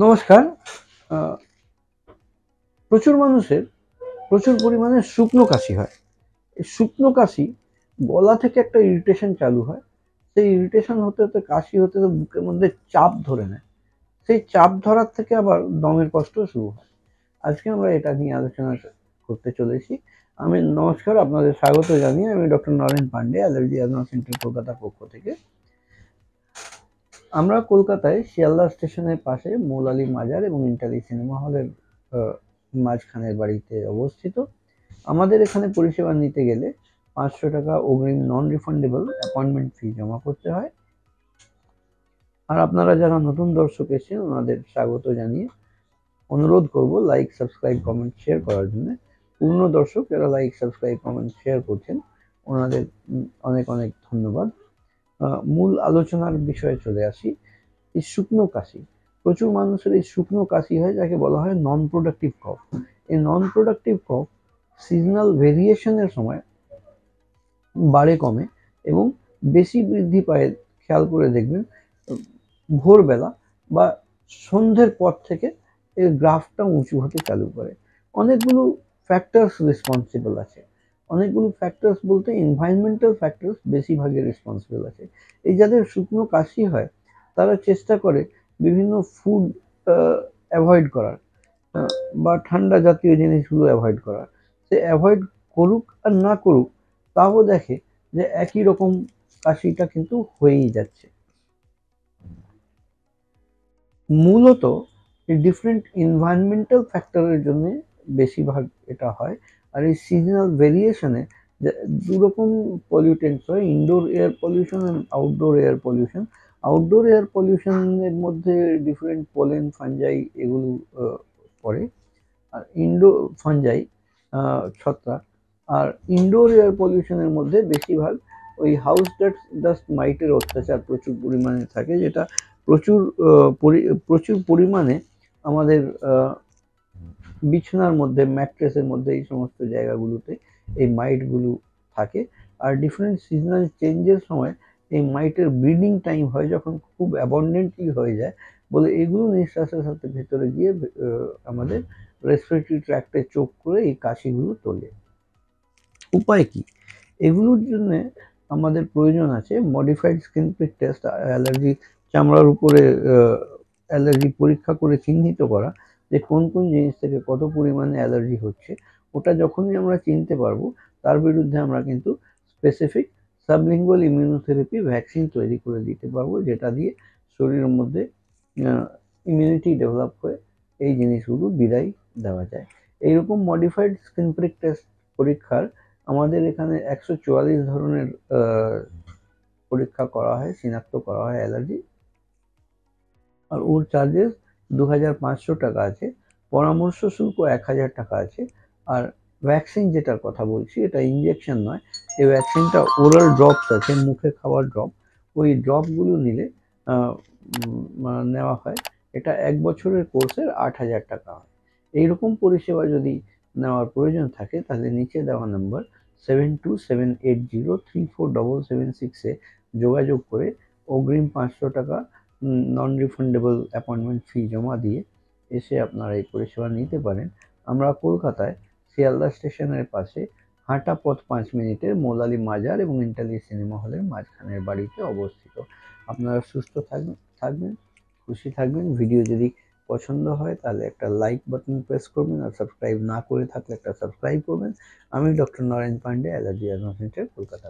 নমস্কার। আহ, প্রচুর মানুষের প্রচুর পরিমাণে শুকনো কাশি হয়। এই শুকনো কাশি গলা থেকে একটা ইরিটেশন চালু হয়। সেই ইরিটেশন হতে হতে কাশি হতে হতে বুকের মধ্যে চাপ ধরে নেয়। সেই চাপ ধরার থেকে আবার দমের কষ্ট শুরু হয়। আজকে আমরা এটা নিয়ে আলোচনা করতে চলেছি। নমস্কার, আপনাদের স্বাগত জানিয়ে আমি doctor Naren Pandey, allergy asthma centre কলকাতার পক্ষ থেকে। আমরা কলকাতায় শিয়ালদা স্টেশনের পাশে মৌলালী মাজার এবং ইন্টালি সিনেমা হলের মাঝখানের বাড়িতে অবস্থিত। আমাদের এখানে পরিষেবা নিতে গেলে 500 টাকা অগ্রিম নন রিফান্ডেবল অ্যাপয়েন্টমেন্ট ফি জমা করতে হয়। আর আপনারা যারা নতুন দর্শক এসেছেন ওনাদের স্বাগত জানিয়ে অনুরোধ করব লাইক, সাবস্ক্রাইব, কমেন্ট, শেয়ার করার জন্য। পূর্ণ দর্শক যারা লাইক, সাবস্ক্রাইব, কমেন্ট, শেয়ার করছেন ওনাদের অনেক অনেক ধন্যবাদ। মূল আলোচনার বিষয়ে চলে আসি। এই শুকনো কাশি, প্রচুর মানুষের এই শুকনো কাশি হয় যাকে বলা হয় নন প্রোডাক্টিভ কফ। এই নন প্রোডাক্টিভ কফ সিজনাল ভেরিয়েশনের সময় বাড়ে কমে এবং বেশি বৃদ্ধি পায়। খেয়াল করে দেখবেন ভোরবেলা বা সন্ধ্যের পর থেকে এর গ্রাফটা উঁচু হতে চালু করে। অনেকগুলো ফ্যাক্টরস রেসপন্সিবল আছে। অনেকগুলো ফ্যাক্টরস বলতে এনভায়রনমেন্টাল ফ্যাক্টরস বেশিরভাগই রেসপন্সিবল আছে। এই যাদের শুকনো কাশি হয় তারা চেষ্টা করে বিভিন্ন ফুড অ্যাভয়েড করার বা ঠান্ডা জাতীয় জিনিসগুলো অ্যাভয়েড করার। সে অ্যাভয়েড করুক আর না করুক তাও দেখে যে একই রকম কাশিটা কিন্তু হয়েই যাচ্ছে। মূলত এই ডিফারেন্ট এনভায়রনমেন্টাল ফ্যাক্টরের জন্য বেশিরভাগ এটা হয়। আর এই সিজনাল ভেরিয়েশনে দুরকম পলিউটেন্টস হয়, indoor air pollution and outdoor air pollution. Outdoor air পলিউশনের মধ্যে ডিফারেন্ট পোলেন, ফাঞ্জাই এগুলো পড়ে। আর ফাঞ্জাই ছত্রাক। আর ইনডোর এয়ার পলিউশনের মধ্যে বেশিরভাগ ওই হাউস ডাস্ট মাইটের অত্যাচার প্রচুর পরিমাণে থাকে, যেটা প্রচুর প্রচুর পরিমাণে আমাদের বিছানার মধ্যে, ম্যাট্রেসের মধ্যে, এই সমস্ত জায়গাগুলোতে এই মাইটগুলো থাকে। আর ডিফারেন্ট সিজনাল চেঞ্জের সময় এই মাইটের ব্রিডিং টাইম হয় যখন খুব অ্যাবন্ডেন্টলি হয়ে যায় বলে এগুলো নিঃশ্বাসের সাথে ভেতরে গিয়ে আমাদের রেসপিরেটরি ট্র্যাক্টে চোখ করে এই কাশিগুলো তোলে। উপায় কি? এগুলোর জন্য আমাদের প্রয়োজন আছে modified skin prick test, allergy চামড়ার উপরে অ্যালার্জি পরীক্ষা করে চিহ্নিত করা যে কোন কোন জিনিস থেকে কত পরিমাণে অ্যালার্জি হচ্ছে। ওটা যখনই আমরা চিনতে পারবো তার বিরুদ্ধে আমরা কিন্তু স্পেসিফিক সাবলিঙ্গুয়াল ইমিউনোথেরাপি ভ্যাকসিন তৈরি করে দিতে পারবো, যেটা দিয়ে শরীরের মধ্যে ইমিউনিটি ডেভেলপ হয়ে এই জিনিসগুলো বিদায় দেওয়া যায়। এইরকম মডিফাইড স্কিন প্রিক টেস্ট পরীক্ষার আমাদের এখানে 144 ধরনের পরীক্ষা করা হয়, চিনাক্ত করা হয় অ্যালার্জি। আর ওর চার্জেস 2500 টাকা আছে, পরামর্শ শুল্ক 1000 টাকা আছে। আর ভ্যাকসিন যেটার কথা বলছি এটা ইঞ্জেকশন নয়, এই ভ্যাকসিনটা ওরাল ড্রপস আছে, মুখে খাওয়ার ড্রপ। ওই ড্রপগুলো নিলে নেওয়া হয়। এটা 1 বছরের কোর্সের 8000 টাকা হয়। এইরকম পরিষেবা যদি নেওয়ার প্রয়োজন থাকে তাহলে নিচে দেওয়া নাম্বার 7278034776 যোগাযোগ করে অগ্রিম 500 টাকা নন রিফান্ডেবল অ্যাপয়েন্টমেন্ট ফি জমা দিয়ে এসে আপনারা এই পরিষেবা নিতে পারেন। আমরা কলকাতায় শিয়ালদা স্টেশনের পাশে হাঁটা পথ 5 মিনিটের মৌলালী মাজার এবং ইন্টালি সিনেমা হলের মাঝখানের বাড়িতে অবস্থিত। আপনারা সুস্থ থাকবেন, খুশি থাকবেন। ভিডিও যদি পছন্দ হয় তাহলে একটা লাইক বাটন প্রেস করবেন, আর সাবস্ক্রাইব না করে থাকলে একটা সাবস্ক্রাইব করবেন। আমি doctor Naren Pandey, allergy asthma centre, Kolkata.